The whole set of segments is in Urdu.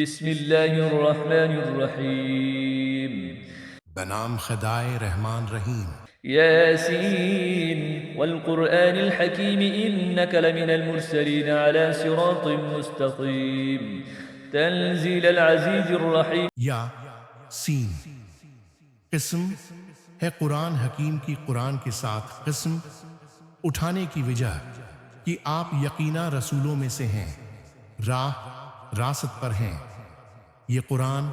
بسم اللہ الرحمن الرحیم بنام خدائے رحمان رحیم۔ یاسین والقرآن الحکیم انک لمن المرسلین على صراط مستقیم تنزیل العزیز الرحیم۔ یا سین قسم ہے قرآن حکیم کی، قرآن کے ساتھ قسم اٹھانے کی وجہ کہ آپ یقینا رسولوں میں سے ہیں، راست پر ہیں۔ یہ قرآن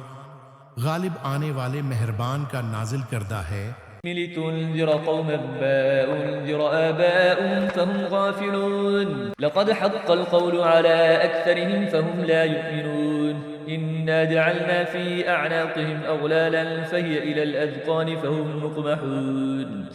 غالب آنے والے مہربان کا نازل کردہ ہے، لتنذر قوما ما أنذر آباؤهم فهم غافلون لقد حق القول على أكثرهم فهم لا يؤمنون إنا جعلنا في أعناقهم أغلالا فهي إلى الأذقان فهم مقمحون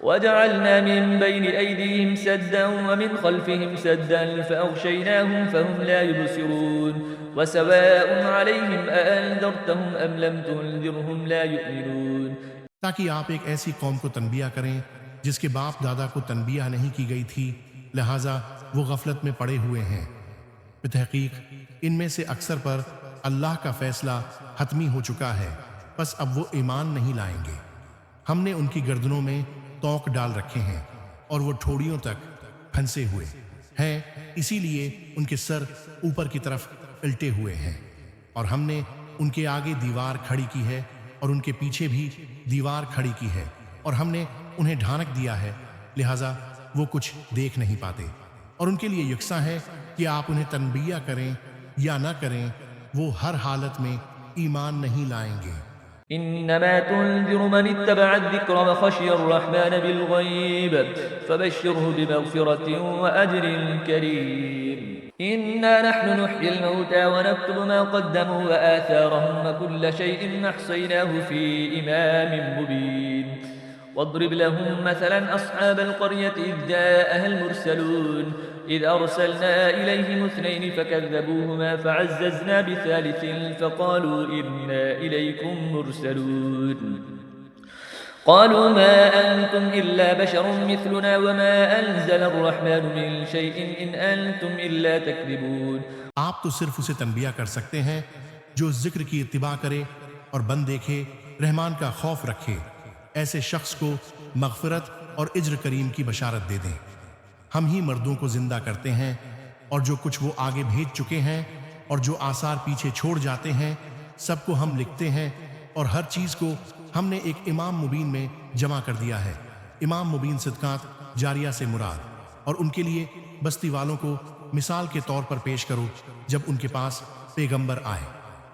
وجعلنا من بين أيديهم سدا ومن خلفهم سدا فأغشيناهم فهم لا يبصرون وسواء عليهم أأنذرتهم أم لم تنذرهم لا يؤمنون۔ تاکہ آپ ایک ایسی قوم کو تنبیہ کریں جس کے باپ دادا کو تنبیہ نہیں کی گئی تھی، لہٰذا وہ غفلت میں پڑے ہوئے ہیں۔ بتحقیق ان میں سے اکثر پر اللہ کا فیصلہ حتمی ہو چکا ہے، پس اب وہ ایمان نہیں لائیں گے۔ ہم نے ان کی گردنوں میں توق ڈال رکھے ہیں اور وہ ٹھوڑیوں تک پھنسے ہوئے ہیں، اسی لیے ان کے سر اوپر کی طرف الٹے ہوئے ہیں، اور ہم نے ان کے آگے دیوار کھڑی کی ہے اور ان کے پیچھے بھی دیوار کھڑی کی ہے، اور ہم نے انہیں ڈھانک دیا ہے، لہٰذا وہ کچھ دیکھ نہیں پاتے، اور ان کے لیے یکساں ہے کہ آپ انہیں تنبیہ کریں یا نہ کریں، وہ ہر حالت میں ایمان نہیں لائیں گے۔ انما تنذر من اتبع الذکر وخشی الرحمن بالغیب فبشره بمغفرة واجر کریم۔ انا نحن نحيي الموتى ونكتب ما قدموا وآثارهم وكل شيء احصيناه في إمام مبين واضرب لهم مثلا أصحاب القرية إذ جاءها المرسلون إذ أرسلنا إليهم اثنين فكذبوهما فعززنا بثالث فقالوا إنا إليكم مرسلون قالوا ما أنتم إلا بشر مثلنا وما أنزل الرحمن من شيء إن أنتم إلا تكذبون۔ آپ تو صرف اسے تنبیہ کر سکتے ہیں جو ذکر کی اتباع کرے اور بن دیکھے، رحمان کا خوف رکھے، ایسے شخص کو مغفرت اور اجر کریم کی بشارت دے دیں۔ ہم ہی مردوں کو زندہ کرتے ہیں، اور جو کچھ وہ آگے بھیج چکے ہیں اور جو آثار پیچھے چھوڑ جاتے ہیں سب کو ہم لکھتے ہیں، اور ہر چیز کو ہم نے ایک امام مبین میں جمع کر دیا ہے۔ امام مبین صدقات جاریہ سے مراد، اور ان کے لیے بستی والوں کو مثال کے طور پر پیش کرو جب ان کے پاس پیغمبر آئے۔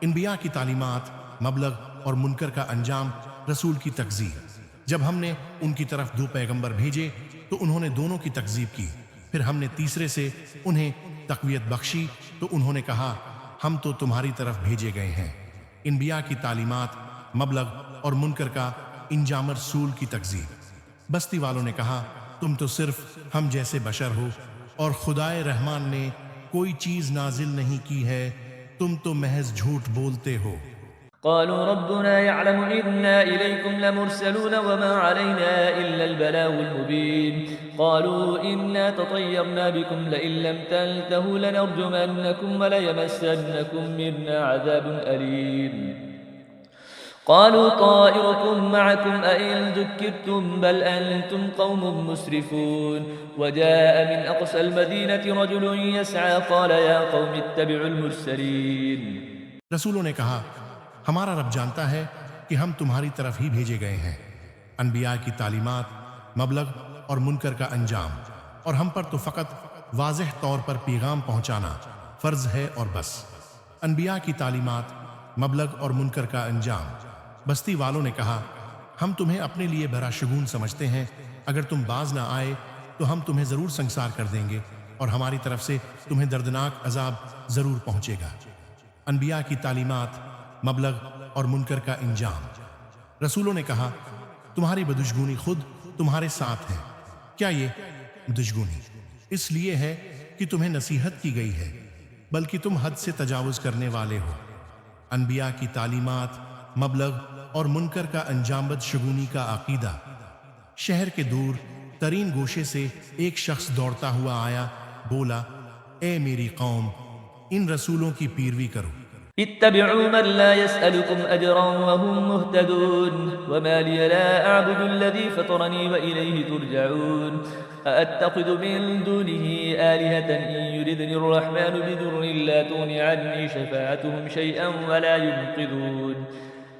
انبیاء کی تعلیمات، مبلغ اور منکر کا انجام، رسول کی تکذیب۔ جب ہم نے ان کی طرف دو پیغمبر بھیجے تو انہوں نے دونوں کی تکذیب کی، پھر ہم نے تیسرے سے انہیں تقویت بخشی تو انہوں نے کہا ہم تو تمہاری طرف بھیجے گئے ہیں۔ انبیاء کی تعلیمات، مبلغ اور منکر کا انجام، رسول کی تکذیب۔ بستی والوں نے کہا تم تو صرف ہم جیسے بشر ہو، اور خدائے رحمان نے کوئی چیز نازل نہیں کی ہے، تم تو محض جھوٹ بولتے ہو۔ قالوا ربنا يعلم إنا إليكم لمرسلون وما علينا إلا البلاغ المبين قالوا إنا تطيرنا بكم لئن لم تنتهوا لنرجمنكم وليمسنكم منا عذاب أليم قالوا طائركم معكم أئن ذكرتم بل أنتم قوم مسرفون وجاء من أقصى المدينة رجل يسعى قال يا قوم اتبعوا المرسلين۔ رسولوں نے کہا ہمارا رب جانتا ہے کہ ہم تمہاری طرف ہی بھیجے گئے ہیں۔ انبیاء کی تعلیمات، مبلغ اور منکر کا انجام، اور ہم پر تو فقط واضح طور پر پیغام پہنچانا فرض ہے اور بس۔ انبیاء کی تعلیمات، مبلغ اور منکر کا انجام۔ بستی والوں نے کہا ہم تمہیں اپنے لیے بھرا شگون سمجھتے ہیں، اگر تم باز نہ آئے تو ہم تمہیں ضرور سنگسار کر دیں گے، اور ہماری طرف سے تمہیں دردناک عذاب ضرور پہنچے گا۔ انبیاء کی تعلیمات، مبلغ اور منکر کا انجام۔ رسولوں نے کہا تمہاری بدشگونی خود تمہارے ساتھ ہے۔ کیا یہ بدشگونی اس لیے ہے کہ تمہیں نصیحت کی گئی ہے، بلکہ تم حد سے تجاوز کرنے والے ہو۔ انبیاء کی تعلیمات، مبلغ اور منکر کا انجام، بدشگونی کا عقیدہ۔ شہر کے دور ترین گوشے سے ایک شخص دوڑتا ہوا آیا، بولا اے میری قوم، ان رسولوں کی پیروی کرو اتبعوا من لا يسألكم أجرا وهم مهتدون وما لي لا أعبد الذي فطرني وإليه ترجعون أأتخذ من دونه آلهة إن يردني الرحمن بضر لا تغن عني شفاعتهم شيئا ولا ينقذون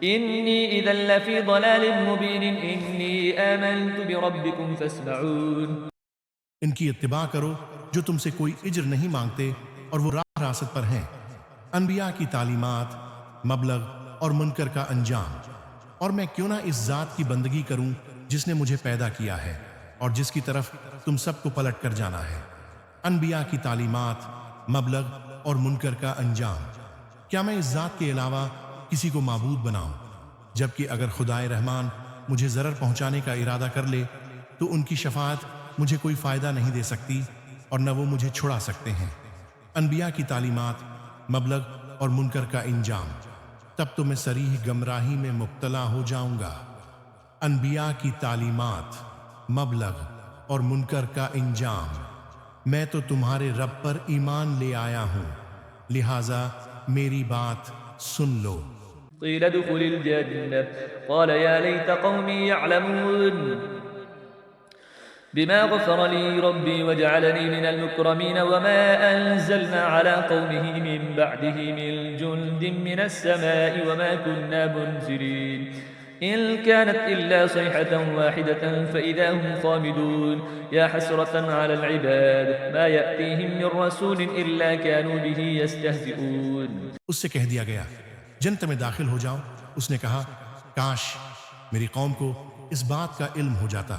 إني إذا لفي ضلال مبين إني آمنت بربكم فاسمعون. ان کی اتباع کرو جو تم سے کوئی اجر نہیں مانگتے اور وہ راہ راست پر ہیں. انبیاء کی تعلیمات، مبلغ اور منکر کا انجام. اور میں کیوں نہ اس ذات کی بندگی کروں جس نے مجھے پیدا کیا ہے اور جس کی طرف تم سب کو پلٹ کر جانا ہے. انبیاء کی تعلیمات، مبلغ اور منکر کا انجام. کیا میں اس ذات کے علاوہ کسی کو معبود بناؤں؟ جبکہ اگر خدائے رحمان مجھے ضرر پہنچانے کا ارادہ کر لے تو ان کی شفاعت مجھے کوئی فائدہ نہیں دے سکتی اور نہ وہ مجھے چھڑا سکتے ہیں. انبیاء کی تعلیمات، مبلغ اور منکر کا انجام. تب تو میں صریح گمراہی میں مبتلا ہو جاؤں گا. انبیاء کی تعلیمات، مبلغ اور منکر کا انجام. میں تو تمہارے رب پر ایمان لے آیا ہوں، لہٰذا میری بات سن لو. قيل ادخل الجنة قال يا ليت قومي يعلمون بما غفر لي ربي وجعلني من المكرمين وما أنزلنا على قومه من بعده من جند من السماء وما كنا منزلين إن كانت إلا صيحة واحدة فإذا هم خامدون يا حسرة على العباد ما يأتيهم من رسول إلا كانوا به يستهزئون. اس سے کہہ دیا گیا جنت میں داخل ہو جاؤ. اس نے کہا کاش میری قوم کو اس بات کا علم ہو جاتا.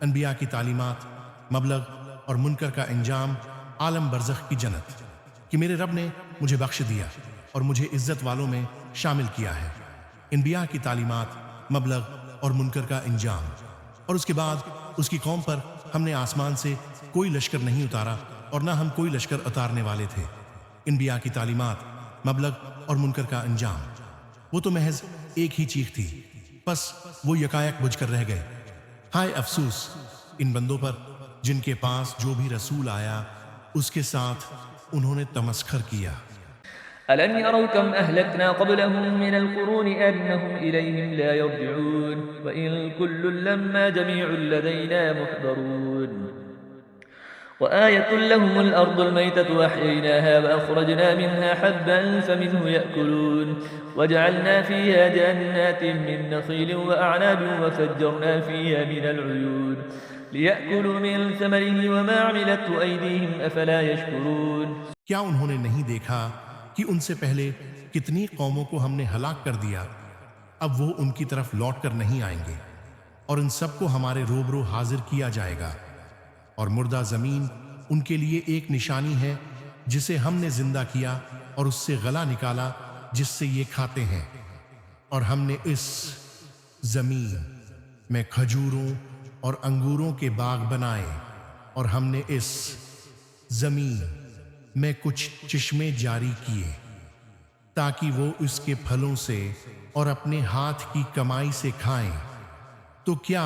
انبیاء کی تعلیمات، مبلغ اور منکر کا انجام عالم برزخ کی جنت کہ میرے رب نے مجھے بخش دیا اور مجھے عزت والوں میں شامل کیا ہے. انبیاء کی تعلیمات، مبلغ اور منکر کا انجام. اور اس کے بعد اس کی قوم پر ہم نے آسمان سے کوئی لشکر نہیں اتارا اور نہ ہم کوئی لشکر اتارنے والے تھے. انبیاء کی تعلیمات، مبلغ اور منکر کا انجام. وہ تو محض ایک ہی چیخ تھی، بس وہ یکایک بجھ کر رہ گئے. ہائے افسوس ان بندوں پر جن کے پاس جو بھی رسول آیا اس کے ساتھ انہوں نے تمسخر کیا. ألم يروا كم أهلكنا قبلهم من القرون أنهم إليهم لا يرجعون وإن كل لما جميع لدينا محضرون وآية لهم الأرض الميتة وأحييناها وأخرجنا منها حبا فمنه يأكلون وجعلنا فيها جنات من نخيل وأعناب وفجرنا فيها من العيون ليأكلوا من ثمره وما عملته أيديهم أفلا يشكرون. کیا انہوں نے نہیں دیکھا کہ ان سے پہلے کتنی قوموں کو ہم نے ہلاک کر دیا؟ اب وہ ان کی طرف لوٹ کر نہیں آئیں گے اور ان سب کو ہمارے روبرو حاضر کیا جائے گا. اور مردہ زمین ان کے لیے ایک نشانی ہے جسے ہم نے زندہ کیا اور اس سے غلہ نکالا جس سے یہ کھاتے ہیں. اور ہم نے اس زمین میں کھجوروں اور انگوروں کے باغ بنائے اور ہم نے اس زمین میں کچھ چشمے جاری کیے تاکہ وہ اس کے پھلوں سے اور اپنے ہاتھ کی کمائی سے کھائیں. تو کیا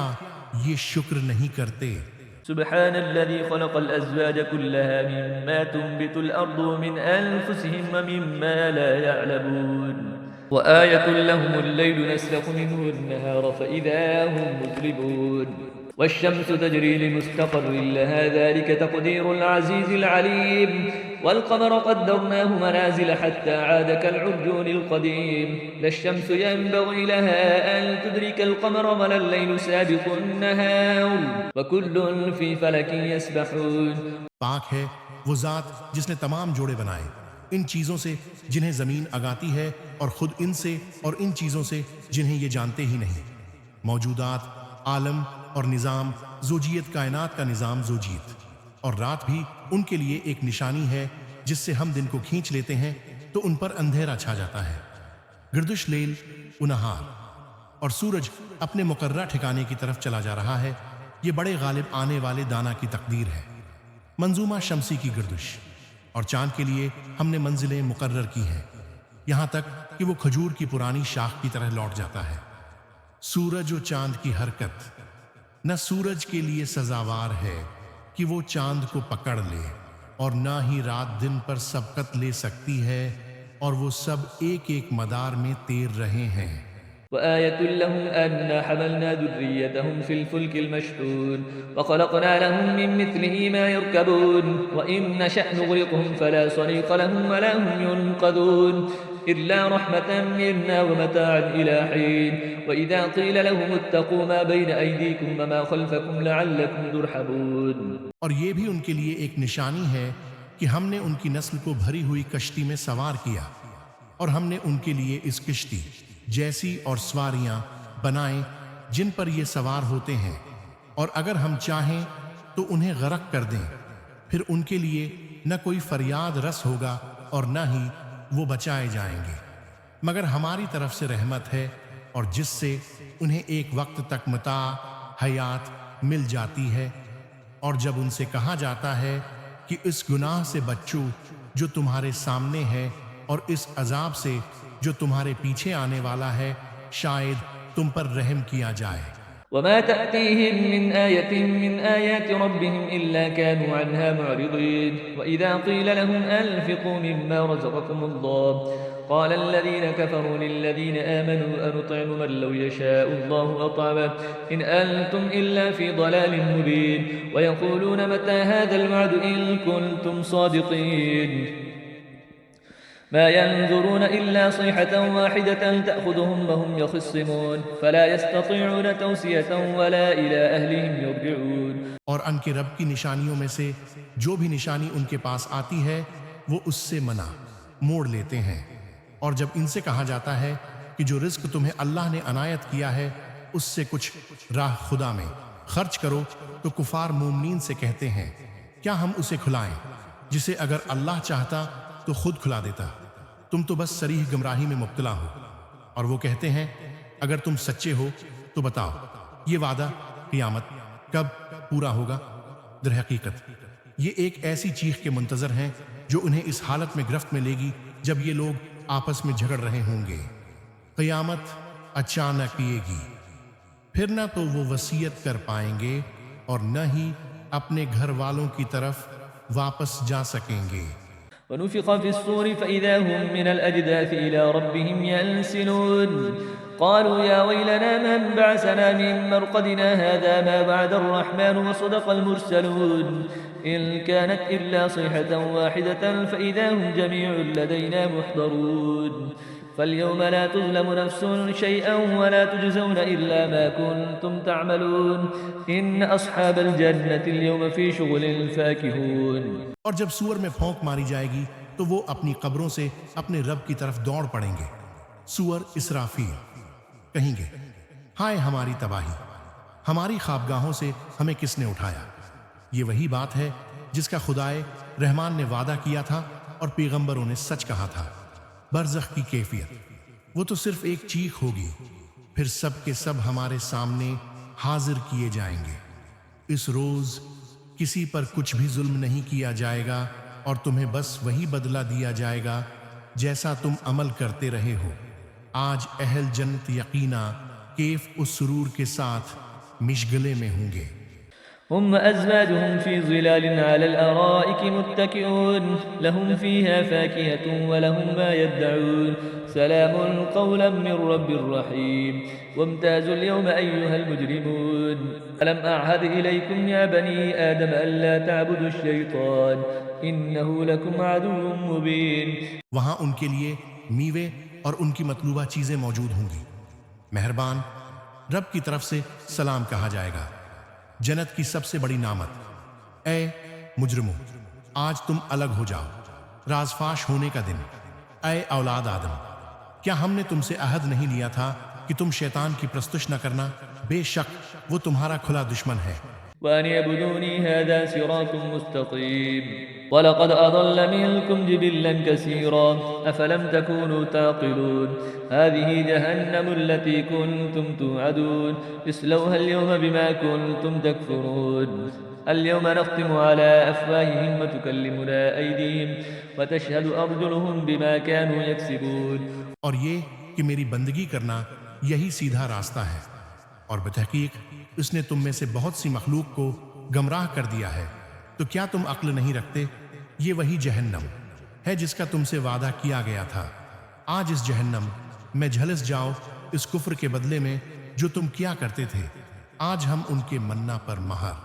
یہ شکر نہیں کرتے؟ سبحان الذي خلق الأزواج كلها مما تنبت الأرض ومن أنفسهم ومما لا يعلمون وآية لهم الليل نسلخ منه النهار فإذا هم مظلمون والشمس تجري لمستقر لها ذلك تقدير العزيز العليم والقمر قدرناه منازل حتى عاد كالعرجون القديم لا الشمس ينبغي لها أن تدرك القمر ولا الليل سابق النهار وكل في فلك يسبحون. پاک ہے وہ ذات جس نے تمام جوڑے بنائے ان چیزوں سے جنہیں زمین اگاتی ہے اور خود ان سے اور ان چیزوں سے جنہیں یہ جانتے ہی نہیں. موجودات، عالم اور نظام زوجیت، کائنات کا نظام زوجیت. اور رات بھی ان کے لیے ایک نشانی ہے جس سے ہم دن کو کھینچ لیتے ہیں تو ان پر اندھیرا چھا جاتا ہے. گردش لیل و نہار. اور سورج اپنے مقررہ ٹھکانے کی طرف چلا جا رہا ہے. یہ بڑے غالب آنے والے دانا کی تقدیر ہے. منظومہ شمسی کی گردش. اور چاند کے لیے ہم نے منزلیں مقرر کی ہیں یہاں تک کہ وہ کھجور کی پرانی شاخ کی طرح لوٹ جاتا ہے. سورج و چاند کی حرکت نہ سورج کے لیے سزاوار ہے کہ وہ چاند کو پکڑ لے اور نہ ہی رات دن پر سبقت لے سکتی ہے اور وہ سب ایک ایک مدار میں تیر رہے ہیں۔ وآية لهم أنا حملنا ذريتهم في الفلك المشحون وخلقنا لهم من مثله ما يركبون وإن نشأ نغرقهم فلا صريخ لهم ولا هم ينقذون إلا رحمة منا ومتاعا إلى حين وإذا قيل لهم اتقوا ما بين أيديكم وما خلفكم لعلكم ترحمون۔ اور یہ بھی ان کے لیے ایک نشانی ہے کہ ہم نے ان کی نسل کو بھری ہوئی کشتی میں سوار کیا، اور ہم نے ان کے لیے اس کشتی جیسی اور سواریاں بنائیں جن پر یہ سوار ہوتے ہیں، اور اگر ہم چاہیں تو انہیں غرق کر دیں، پھر ان کے لیے نہ کوئی فریاد رس ہوگا اور نہ ہی وہ بچائے جائیں گے، مگر ہماری طرف سے رحمت ہے، اور جس سے انہیں ایک وقت تک متاع حیات مل جاتی ہے۔ اور جب ان سے کہا جاتا ہے کہ اس گناہ سے بچو جو تمہارے سامنے ہے، اور اس عذاب سے جو تمہارے پیچھے آنے والا ہے، شاید تم پر رحم کیا جائے۔ وما تأتيهم من آية من آيات ربهم إلا كانوا عنها معرضين وإذا قيل لهم أنفقوا مما رزقكم الله قال الذين كفروا للذين آمنوا أنطعم من لو يشاء الله أطعمه إن أنتم إلا في ضلال مبين ويقولون متى هذا الوعد إن كنتم صادقين ما ينظرون إلا صيحة واحدة تأخذهم وهم يخصمون فلا يستطيعون توصية ولا إلى أهلهم يرجعون۔ اور ان کے رب کی نشانیوں میں سے جو بھی نشانی ان کے پاس آتی ہے وہ اس سے منع موڑ لیتے ہیں، اور جب ان سے کہا جاتا ہے کہ جو رزق تمہیں اللہ نے عنایت کیا ہے اس سے کچھ راہ خدا میں خرچ کرو، تو کفار مومنین سے کہتے ہیں کیا ہم اسے کھلائیں جسے اگر اللہ چاہتا تو خود کھلا دیتا، تم تو بس صریح گمراہی میں مبتلا ہو۔ اور وہ کہتے ہیں اگر تم سچے ہو تو بتاؤ یہ وعدہ قیامت کب پورا ہوگا؟ در حقیقت یہ ایک ایسی چیخ کے منتظر ہیں جو انہیں اس حالت میں گرفت میں لے گی جب یہ لوگ آپس میں جھگڑ رہے ہوں گے۔ قیامت اچانک آئے گی، پھر نہ تو وہ وصیت کر پائیں گے اور نہ ہی اپنے گھر والوں کی طرف واپس جا سکیں گے۔ ونفخ في الصور فإذا هم من الأجداث إلى ربهم ينسلون قالوا يا ويلنا من بعثنا من مرقدنا هذا ما وعد الرحمن وصدق المرسلون إن كانت إلا صيحة واحدة فإذا هم جميع لدينا محضرون فاليوم لا تظلم نفس شيئا ولا تجزون إلا ما كنتم تعملون إن أصحاب الجنة اليوم في شغل فاكهون۔ اور جب سور میں پھونک ماری جائے گی تو وہ اپنی قبروں سے اپنے رب کی طرف دوڑ پڑیں گے۔ سور اسرافیل کہیں گے ہائے ہماری تباہی، ہماری خوابگاہوں سے ہمیں کس نے اٹھایا۔ یہ وہی بات ہے جس کا خدائے رحمان نے وعدہ کیا تھا اور پیغمبروں نے سچ کہا تھا۔ برزخ کی کیفیت وہ تو صرف ایک چیخ ہوگی، پھر سب کے سب ہمارے سامنے حاضر کیے جائیں گے۔ اس روز کسی پر کچھ بھی ظلم نہیں کیا جائے گا اور تمہیں بس وہی بدلہ دیا جائے گا جیسا تم عمل کرتے رہے ہو۔ آج اہل جنت یقینا کیف اس سرور کے ساتھ مشغلے میں ہوں گے۔ هم أزواجهم في ظلال على الأرائك متكئون لهم فيها فاكهة ولهم ما يدعون سلام قولا من رب رحيم وامتازوا اليوم أيها المجرمون ألم أعهد إليكم يا بني آدم ألا تعبدوا الشيطان إنه لكم عدو مبين۔ وہاں ان کے لیے میوے اور ان کی مطلوبہ چیزیں موجود ہوں گی، مہربان رب کی طرف سے سلام کہا جائے گا۔ جنت کی سب سے بڑی نعمت، اے مجرموں آج تم الگ ہو جاؤ، راز فاش ہونے کا دن۔ اے اولاد آدم کیا ہم نے تم سے عہد نہیں لیا تھا کہ تم شیطان کی پرستش نہ کرنا؟ بے شک وہ تمہارا کھلا دشمن ہے۔ وأن يعبدوني هذا صراط مستقيم ولقد أضل منكم جبلا كثيرا أفلم تكونوا تعقلون هذه جهنم التي كنتم توعدون اصلوها اليوم بما كنتم تكفرون اليوم نختم على أفواههم وتكلمنا أيديهم وتشهد أرجلهم بما كانوا يكسبون۔ اور یہ کہ میری بندگی کرنا یہی سیدھا راستہ ہے، اور بتحقیق اس نے تم میں سے بہت سی مخلوق کو گمراہ کر دیا ہے، تو کیا تم عقل نہیں رکھتے؟ یہ وہی جہنم ہے جس کا تم سے وعدہ کیا گیا تھا۔ آج اس جہنم میں جھلس جاؤ اس کفر کے بدلے میں جو تم کیا کرتے تھے۔ آج ہم ان کے منا پر مہر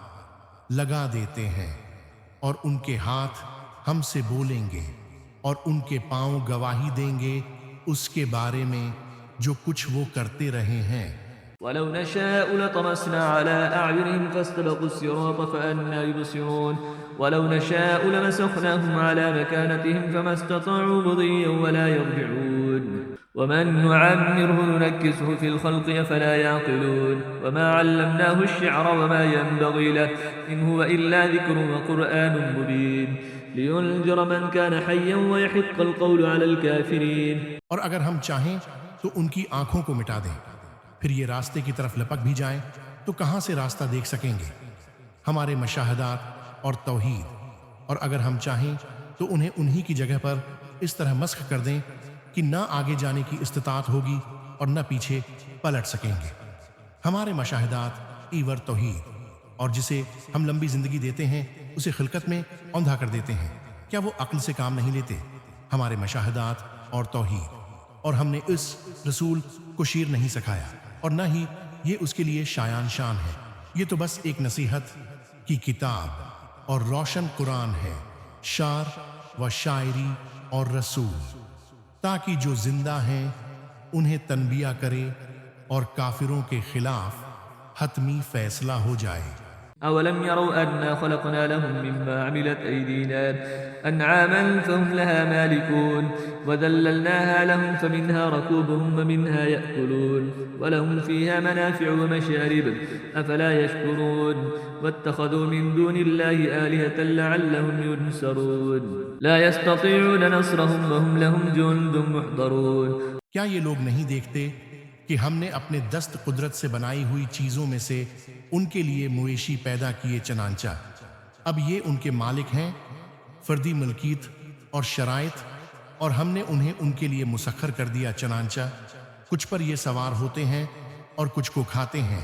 لگا دیتے ہیں اور ان کے ہاتھ ہم سے بولیں گے اور ان کے پاؤں گواہی دیں گے اس کے بارے میں جو کچھ وہ کرتے رہے ہیں۔ ولو نشاء لطمسنا على أعينهم فاستبقوا الصراط فأنى يبصرون ولو نشاء لمسخناهم على مكانتهم فما استطاعوا مضيا ولا يرجعون ومن نعمره ننكسه في الخلق أفلا يعقلون وما علمناه الشعر وما ينبغي له إن هو إلا ذكر وقرآن مبين لينذر من كان حيا ويحق القول على الكافرين۔ اور اگر ہم چاہیں تو ان کی آنکھوں کو مٹا دیں، پھر یہ راستے کی طرف لپک بھی جائیں تو کہاں سے راستہ دیکھ سکیں گے؟ ہمارے مشاہدات اور توحید، اور اگر ہم چاہیں تو انہیں انہی کی جگہ پر اس طرح مسخ کر دیں کہ نہ آگے جانے کی استطاعت ہوگی اور نہ پیچھے پلٹ سکیں گے۔ ہمارے مشاہدات ایور توحید، اور جسے ہم لمبی زندگی دیتے ہیں اسے خلقت میں اوندھا کر دیتے ہیں۔ کیا وہ عقل سے کام نہیں لیتے؟ ہمارے مشاہدات اور توحید، اور ہم نے اس رسول کو شیر نہیں سکھایا اور نہ ہی یہ اس کے لیے شایان شان ہے۔ یہ تو بس ایک نصیحت کی کتاب اور روشن قرآن ہے، شعر و شاعری اور رسول، تاکہ جو زندہ ہیں انہیں تنبیہ کرے اور کافروں کے خلاف حتمی فیصلہ ہو جائے۔ أولم يروا أنا خلقنا لهم مما عملت أيدينا أنعاما فهم لها مالكون وذللناها لهم فمنها ركوبهم ومنها يأكلون ولهم فيها منافع ومشارب أفلا يشكرون واتخذوا من دون الله آلهة لعلهم ينصرون لا يستطيعون نصرهم وهم لهم جند محضرون۔ کیا یہ لوگ نہیں دیکھتے کہ ہم نے اپنے دست قدرت سے بنائی ہوئی چیزوں میں سے ان کے لیے مویشی پیدا کیے، چنانچہ اب یہ ان کے مالک ہیں، فردی ملکیت اور شرائط، اور ہم نے انہیں ان کے لیے مسخر کر دیا، چنانچہ کچھ پر یہ سوار ہوتے ہیں اور کچھ کو کھاتے ہیں،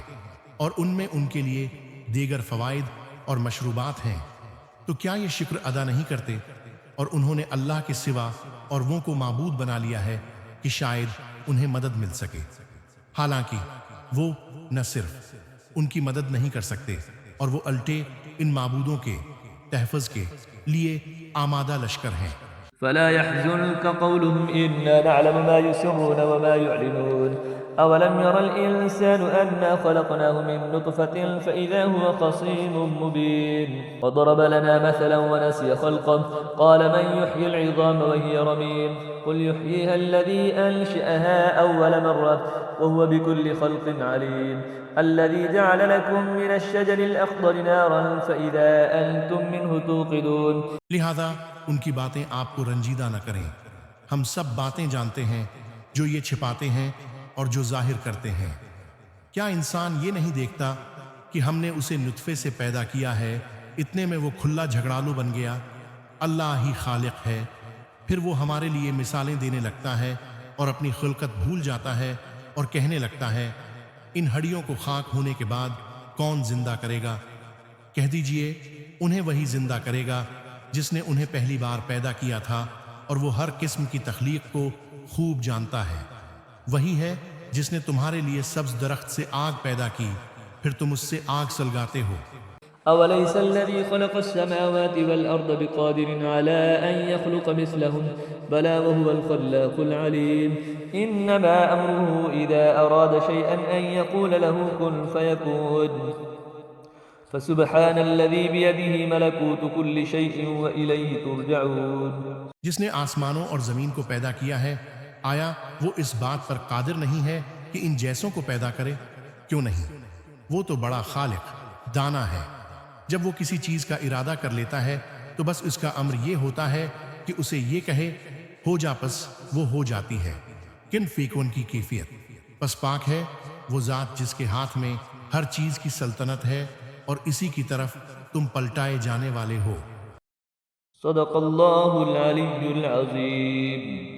اور ان میں ان کے لیے دیگر فوائد اور مشروبات ہیں۔ تو کیا یہ شکر ادا نہیں کرتے؟ اور انہوں نے اللہ کے سوا اور وہ کو معبود بنا لیا ہے کہ شاید انہیں مدد مل سکے، حالانکہ وہ نہ صرف ان کی مدد نہیں کر سکتے اور وہ الٹے ان معبودوں کے تحفظ کے لیے آمادہ لشکر ہیں۔ فلا يحزنك قولهم إنا نعلم ما يسرون وما يعلنون أولم ير الإنسان أنا خلقناه من نطفة فإذا هو خصيم مبين وضرب لنا مثلا ونسي خلقه قال من يحيي العظام وهي رميم قل يحييها الذي أنشأها أول مرة وهو بكل خلق عليم الذي جعل لكم من الشجر الأخضر نارا فإذا أنتم منه توقدون۔ لہذا ان کی باتیں آپ کو رنجیدہ نہ کریں، ہم سب باتیں جانتے ہیں، جو یہ چھپاتے ہیں اور جو ظاہر کرتے ہیں۔ کیا انسان یہ نہیں دیکھتا کہ ہم نے اسے نطفے سے پیدا کیا ہے، اتنے میں وہ کھلا جھگڑالو بن گیا؟ اللہ ہی خالق ہے۔ پھر وہ ہمارے لیے مثالیں دینے لگتا ہے اور اپنی خلقت بھول جاتا ہے اور کہنے لگتا ہے ان ہڈیوں کو خاک ہونے کے بعد کون زندہ کرے گا؟ کہہ دیجئے انہیں وہی زندہ کرے گا جس نے انہیں پہلی بار پیدا کیا تھا، اور وہ ہر قسم کی تخلیق کو خوب جانتا ہے۔ وہی ہے جس نے تمہارے لیے سبز درخت سے آگ پیدا کی، پھر تم اس سے آگ سلگاتے ہو۔ أوليس الذي خلق السماوات والأرض بقادر على أن يخلق مثلهم بلى وهو الخلاق العليم إنما أمره إذا أراد شيئا أن يقول له كن فيكون فسبحان الذي بيده ملكوت كل شيء وإليه ترجعون۔ جس نے آسمانوں اور زمین کو پیدا کیا ہے، آیا وہ اس بات پر قادر نہیں ہے کہ ان جیسوں کو پیدا کرے؟ کیوں نہیں؟ وہ تو بڑا خالق دانا ہے۔ جب وہ کسی چیز کا ارادہ کر لیتا ہے تو بس اس کا امر یہ ہوتا ہے کہ اسے یہ کہے ہو جا، پس وہ ہو جاتی ہے۔ کن فیکون کی کیفیت، پس پاک ہے وہ ذات جس کے ہاتھ میں ہر چیز کی سلطنت ہے اور اسی کی طرف تم پلٹائے جانے والے ہو۔ صدق اللہ العلی العظیم۔